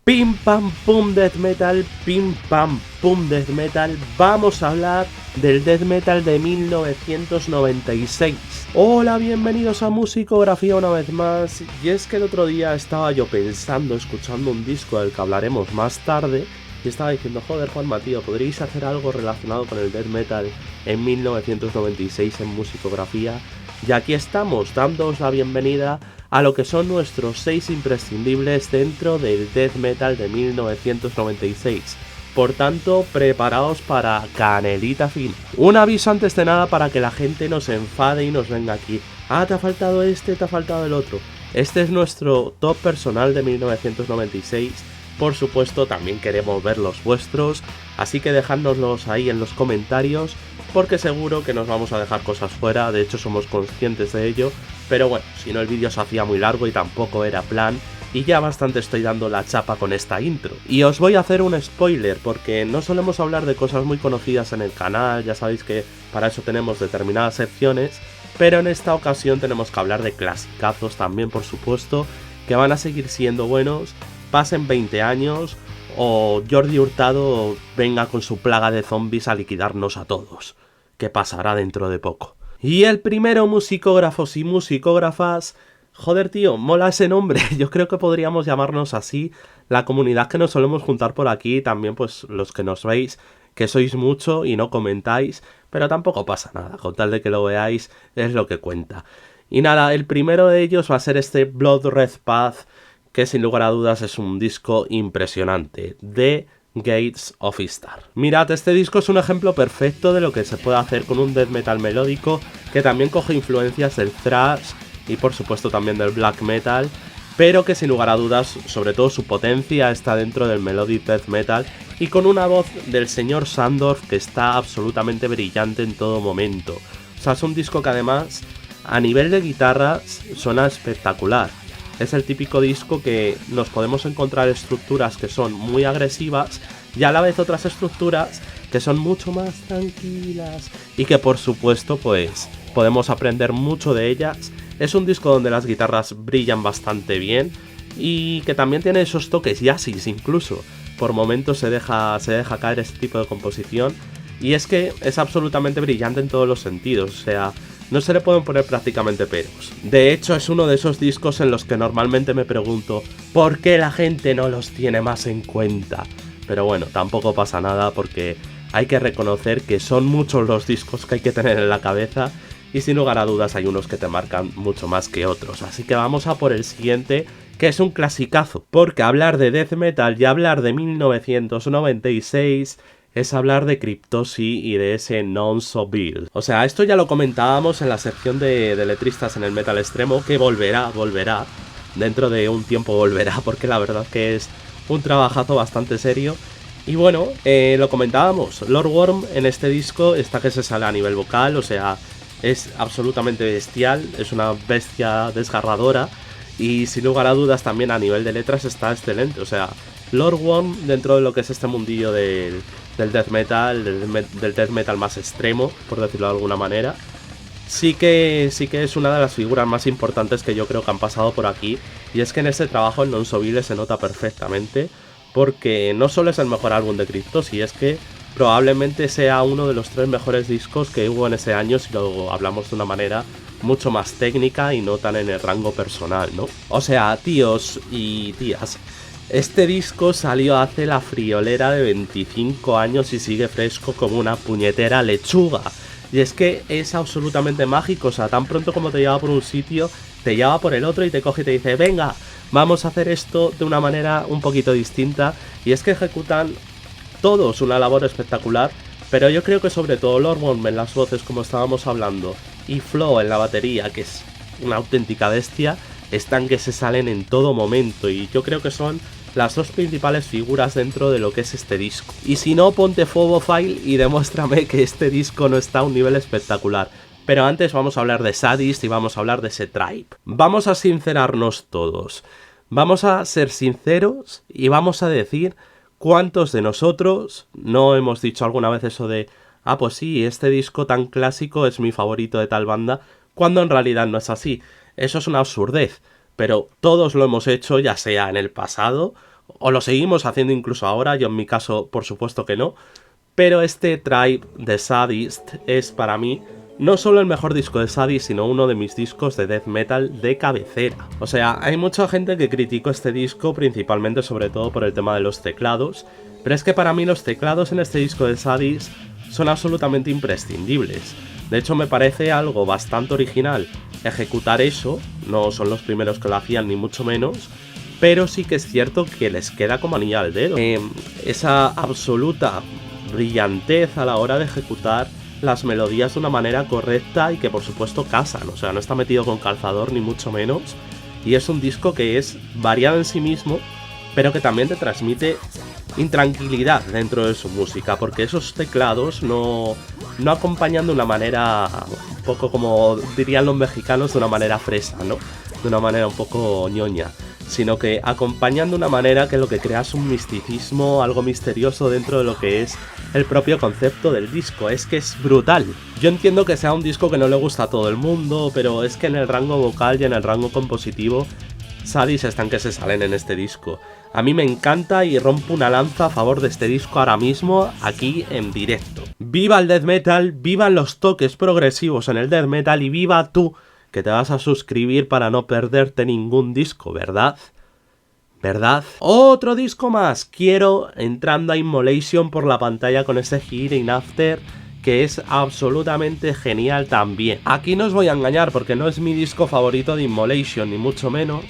Pim pam pum death metal, pim pam pum death metal. Vamos a hablar del death metal de 1996. Hola, bienvenidos a Musicografía una vez más. Y es que el otro día estaba yo pensando, escuchando un disco del que hablaremos más tarde, y estaba diciendo, joder Juanma, tío, ¿podríais hacer algo relacionado con el death metal en 1996 en Musicografía? Y aquí estamos, dándoos la bienvenida a lo que son nuestros 6 imprescindibles dentro del death metal de 1996. Por tanto, preparaos para canelita fina. Un aviso antes de nada para que la gente no se enfade y nos venga aquí. Ah, te ha faltado este, te ha faltado el otro. Este es nuestro top personal de 1996. Por supuesto, también queremos ver los vuestros, así que dejádnoslos ahí en los comentarios, porque seguro que nos vamos a dejar cosas fuera, de hecho somos conscientes de ello, pero bueno, si no el vídeo se hacía muy largo y tampoco era plan, y ya bastante estoy dando la chapa con esta intro. Y os voy a hacer un spoiler, porque no solemos hablar de cosas muy conocidas en el canal, ya sabéis que para eso tenemos determinadas secciones, pero en esta ocasión tenemos que hablar de clasicazos también, por supuesto, que van a seguir siendo buenos, pasen 20 años o Jordi Hurtado venga con su plaga de zombies a liquidarnos a todos, que pasará dentro de poco. Y el primero, musicógrafos y musicógrafas, joder tío, mola ese nombre, yo creo que podríamos llamarnos así, la comunidad que nos solemos juntar por aquí, también pues los que nos veis, que sois mucho y no comentáis, pero tampoco pasa nada, con tal de que lo veáis es lo que cuenta. Y nada, el primero de ellos va a ser este Blood Red Path, que sin lugar a dudas es un disco impresionante, The Gates of Ishtar. Mirad, este disco es un ejemplo perfecto de lo que se puede hacer con un death metal melódico, que también coge influencias del thrash y por supuesto también del black metal, pero que sin lugar a dudas, sobre todo su potencia está dentro del melodic death metal, y con una voz del señor Sandorf que está absolutamente brillante en todo momento. O sea, es un disco que además, a nivel de guitarras, suena espectacular. Es el típico disco que nos podemos encontrar estructuras que son muy agresivas y a la vez otras estructuras que son mucho más tranquilas y que por supuesto pues podemos aprender mucho de ellas. Es un disco donde las guitarras brillan bastante bien y que también tiene esos toques jazzis incluso. Por momentos se deja caer este tipo de composición y es que es absolutamente brillante en todos los sentidos, o sea, no se le pueden poner prácticamente peros. De hecho, es uno de esos discos en los que normalmente me pregunto ¿por qué la gente no los tiene más en cuenta? Pero bueno, tampoco pasa nada porque hay que reconocer que son muchos los discos que hay que tener en la cabeza y sin lugar a dudas hay unos que te marcan mucho más que otros. Así que vamos a por el siguiente, que es un clasicazo, porque hablar de death metal y hablar de 1996... es hablar de Cryptopsy y de ese Non So Build. O sea, esto ya lo comentábamos en la sección de letristas en el metal extremo, que volverá, dentro de un tiempo volverá, porque la verdad que es un trabajazo bastante serio. Y bueno, lo comentábamos, Lord Worm en este disco está que se sale a nivel vocal, o sea, es absolutamente bestial, es una bestia desgarradora, y sin lugar a dudas también a nivel de letras está excelente, o sea, Lord Worm dentro de lo que es este mundillo del death metal, del death metal más extremo, por decirlo de alguna manera, sí que es una de las figuras más importantes que yo creo que han pasado por aquí, y es que en este trabajo el Non So Build se nota perfectamente, porque no solo es el mejor álbum de Cryptopsy, es que probablemente sea uno de los 3 mejores discos que hubo en ese año si lo hablamos de una manera mucho más técnica y no tan en el rango personal, ¿no? O sea, tíos y tías, este disco salió hace la friolera de 25 años y sigue fresco como una puñetera lechuga. Y es que es absolutamente mágico, o sea, tan pronto como te lleva por un sitio, te lleva por el otro y te coge y te dice, venga, vamos a hacer esto de una manera un poquito distinta. Y es que ejecutan todos una labor espectacular, pero yo creo que sobre todo Lord Worm en las voces, como estábamos hablando, y Flo en la batería, que es una auténtica bestia, están que se salen en todo momento y yo creo que son las 2 principales figuras dentro de lo que es este disco. Y si no, ponte Phobofile y demuéstrame que este disco no está a un nivel espectacular. Pero antes vamos a hablar de Sadist y vamos a hablar de ese Tribe. Vamos a sincerarnos todos. Vamos a ser sinceros y vamos a decir cuántos de nosotros no hemos dicho alguna vez eso de ah, pues sí, este disco tan clásico es mi favorito de tal banda, cuando en realidad no es así. Eso es una absurdez, pero todos lo hemos hecho, ya sea en el pasado o lo seguimos haciendo incluso ahora, yo en mi caso por supuesto que no, pero este Tribe de Sadist es para mí no solo el mejor disco de Sadist, sino uno de mis discos de death metal de cabecera. O sea, hay mucha gente que criticó este disco, principalmente sobre todo por el tema de los teclados, pero es que para mí los teclados en este disco de Sadist son absolutamente imprescindibles. De hecho, me parece algo bastante original ejecutar eso, no son los primeros que lo hacían ni mucho menos, pero sí que es cierto que les queda como anillo al dedo. Esa absoluta brillantez a la hora de ejecutar las melodías de una manera correcta y que por supuesto casan, o sea, no está metido con calzador ni mucho menos, y es un disco que es variado en sí mismo, pero que también te transmite intranquilidad dentro de su música, porque esos teclados no acompañan de una manera un poco como dirían los mexicanos, de una manera fresa, ¿no? De una manera un poco ñoña, sino que acompañan de una manera que lo que crea es un misticismo, algo misterioso dentro de lo que es el propio concepto del disco. Es que es brutal. Yo entiendo que sea un disco que no le gusta a todo el mundo, pero es que en el rango vocal y en el rango compositivo, Sadist están que se salen en este disco. A mí me encanta y rompo una lanza a favor de este disco ahora mismo, aquí en directo. ¡Viva el death metal! ¡Vivan los toques progresivos en el death metal! Y viva tú, que te vas a suscribir para no perderte ningún disco, ¿verdad? ¿Verdad? ¡Otro disco más! Quiero entrando a Immolation por la pantalla con ese Here in After, que es absolutamente genial también. Aquí no os voy a engañar porque no es mi disco favorito de Immolation, ni mucho menos,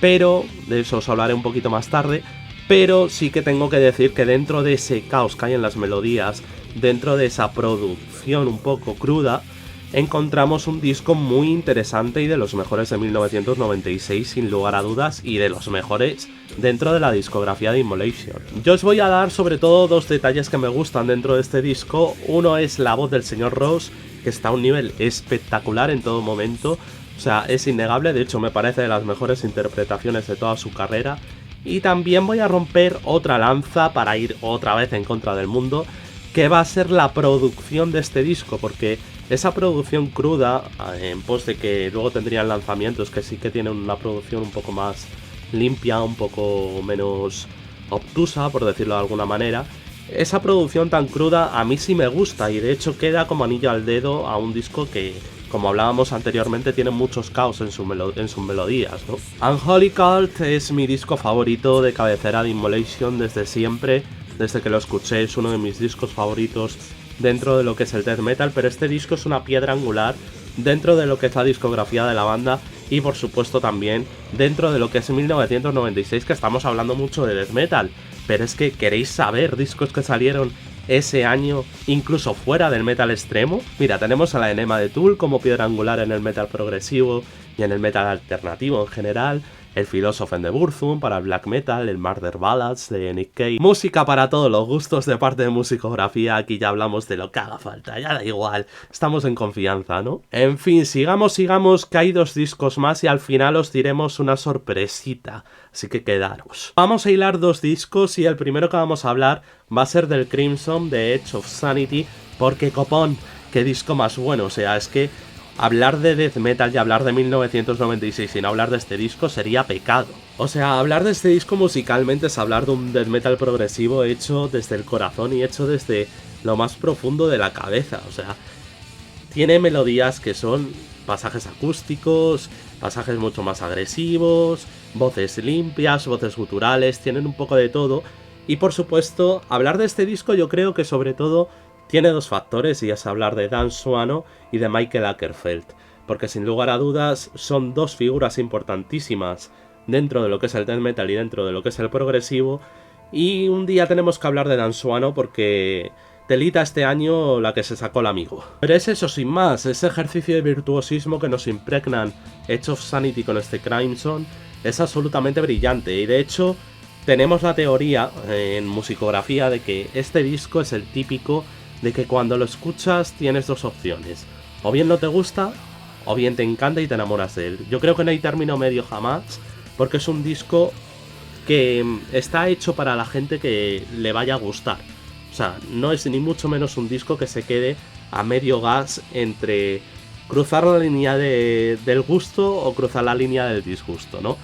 pero de eso os hablaré un poquito más tarde. Pero sí que tengo que decir que dentro de ese caos que hay en las melodías, dentro de esa producción un poco cruda, encontramos un disco muy interesante y de los mejores de 1996 sin lugar a dudas, y de los mejores dentro de la discografía de Immolation. Yo os voy a dar sobre todo dos detalles que me gustan dentro de este disco. Uno es la voz del señor Ross, que está a un nivel espectacular en todo momento, o sea, es innegable, de hecho me parece de las mejores interpretaciones de toda su carrera. Y también voy a romper otra lanza para ir otra vez en contra del mundo, que va a ser la producción de este disco, porque esa producción cruda, en pos de que luego tendrían lanzamientos que sí que tienen una producción un poco más limpia, un poco menos obtusa, por decirlo de alguna manera, esa producción tan cruda a mí sí me gusta, y de hecho queda como anillo al dedo a un disco que, como hablábamos anteriormente, tiene muchos caos en sus melodías, ¿no? Unholy Cult es mi disco favorito de cabecera de Immolation desde siempre, desde que lo escuché, es uno de mis discos favoritos dentro de lo que es el death metal, pero este disco es una piedra angular dentro de lo que es la discografía de la banda y por supuesto también dentro de lo que es 1996, que estamos hablando mucho de death metal, pero es que queréis saber discos que salieron ese año incluso fuera del metal extremo. Mira, tenemos a la Enema de Tool como piedra angular en el metal progresivo y en el metal alternativo en general, el Philosophen de Burzum para el black metal, el Murder Ballads de Nick Cave. Música para todos los gustos de parte de musicografía, aquí ya hablamos de lo que haga falta, ya da igual, estamos en confianza, ¿no? En fin, sigamos, que hay dos discos más y al final os diremos una sorpresita, así que quedaros. Vamos a hilar dos discos y el primero que vamos a hablar va a ser del Crimson de Edge of Sanity, porque copón, qué disco más bueno, o sea, es que hablar de death metal y hablar de 1996 sin hablar de este disco sería pecado. O sea, hablar de este disco musicalmente es hablar de un death metal progresivo hecho desde el corazón y hecho desde lo más profundo de la cabeza. O sea, tiene melodías que son pasajes acústicos, pasajes mucho más agresivos, voces limpias, voces guturales, tienen un poco de todo. Y por supuesto, hablar de este disco yo creo que sobre todo tiene dos factores, y es hablar de Dan Suano y de Michael Åkerfeldt, porque sin lugar a dudas son dos figuras importantísimas dentro de lo que es el death metal y dentro de lo que es el progresivo, y un día tenemos que hablar de Dan Suano porque telita este año la que se sacó el amigo. Pero es eso, sin más, ese ejercicio de virtuosismo que nos impregnan Edge of Sanity con este Crimson es absolutamente brillante, y de hecho tenemos la teoría en musicografía de que este disco es el típico de que cuando lo escuchas tienes dos opciones: o bien no te gusta, o bien te encanta y te enamoras de él. Yo creo que no hay término medio jamás, porque es un disco que está hecho para la gente que le vaya a gustar. O sea, no es ni mucho menos un disco que se quede a medio gas entre cruzar la línea del gusto o cruzar la línea del disgusto, ¿no?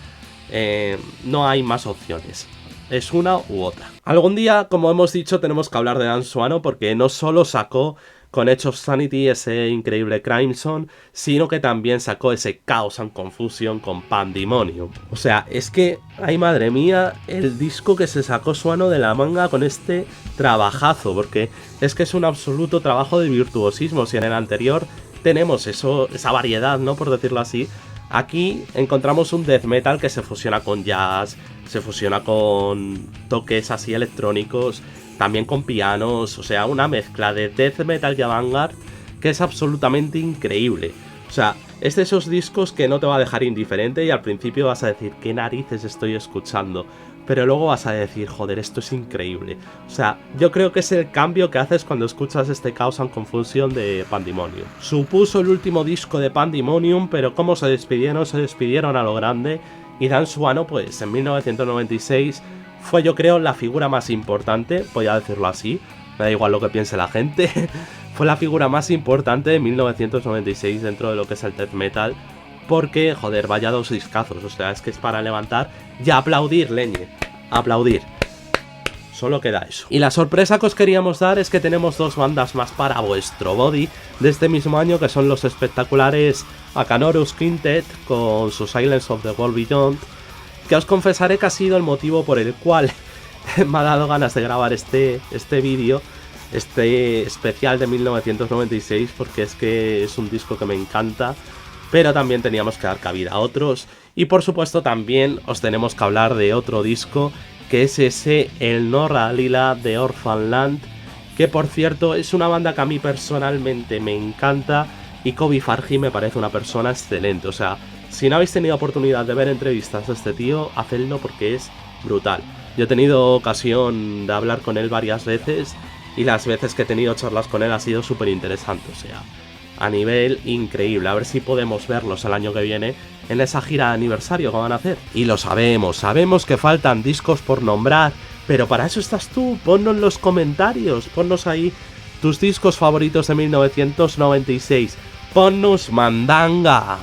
No hay más opciones. es una u otra. Algún día, como hemos dicho, tenemos que hablar de Dan Suano porque no solo sacó con Edge of Sanity ese increíble Crimson, sino que también sacó ese Chaos and Confusion con Pandemonium. O sea, es que, ay madre mía, el disco que se sacó Suano de la manga con este trabajazo, porque es que es un absoluto trabajo de virtuosismo. Si en el anterior tenemos esa variedad, ¿no? Por decirlo así, aquí encontramos un death metal que se fusiona con jazz, se fusiona con toques así electrónicos, también con pianos, o sea, una mezcla de death metal y avant-garde que es absolutamente increíble. O sea, es de esos discos que no te va a dejar indiferente y al principio vas a decir, ¿qué narices estoy escuchando? Pero luego vas a decir, joder, esto es increíble. O sea, yo creo que es el cambio que haces cuando escuchas este Chaos and Confusion de Pandemonium. Supuso el último disco de Pandemonium, pero como se despidieron a lo grande. Y Dan Suano, pues en 1996 fue, yo creo, la figura más importante, voy a decirlo así, me da igual lo que piense la gente, fue la figura más importante de 1996 dentro de lo que es el death metal, porque, joder, vaya dos discazos, o sea, es que es para levantar y aplaudir, leñe, aplaudir. Solo queda eso. Y la sorpresa que os queríamos dar es que tenemos dos bandas más para vuestro body de este mismo año, que son los espectaculares Acanorus Quintet con su Silence of the World Beyond, que os confesaré que ha sido el motivo por el cual me ha dado ganas de grabar este vídeo, este especial de 1996, porque es que es un disco que me encanta, pero también teníamos que dar cabida a otros, y por supuesto también os tenemos que hablar de otro disco, que es ese El Norra Lila de Orphanland, que por cierto es una banda que a mí personalmente me encanta, y Kobe Farhi me parece una persona excelente. O sea, si no habéis tenido oportunidad de ver entrevistas de este tío, hacedlo porque es brutal. Yo he tenido ocasión de hablar con él varias veces y las veces que he tenido charlas con él ha sido súper interesante. O sea, a nivel increíble. A ver si podemos verlos el año que viene en esa gira de aniversario que van a hacer. Y lo sabemos que faltan discos por nombrar, pero para eso estás tú. Ponnos en los comentarios, ponnos ahí tus discos favoritos de 1996. Ponnos mandanga.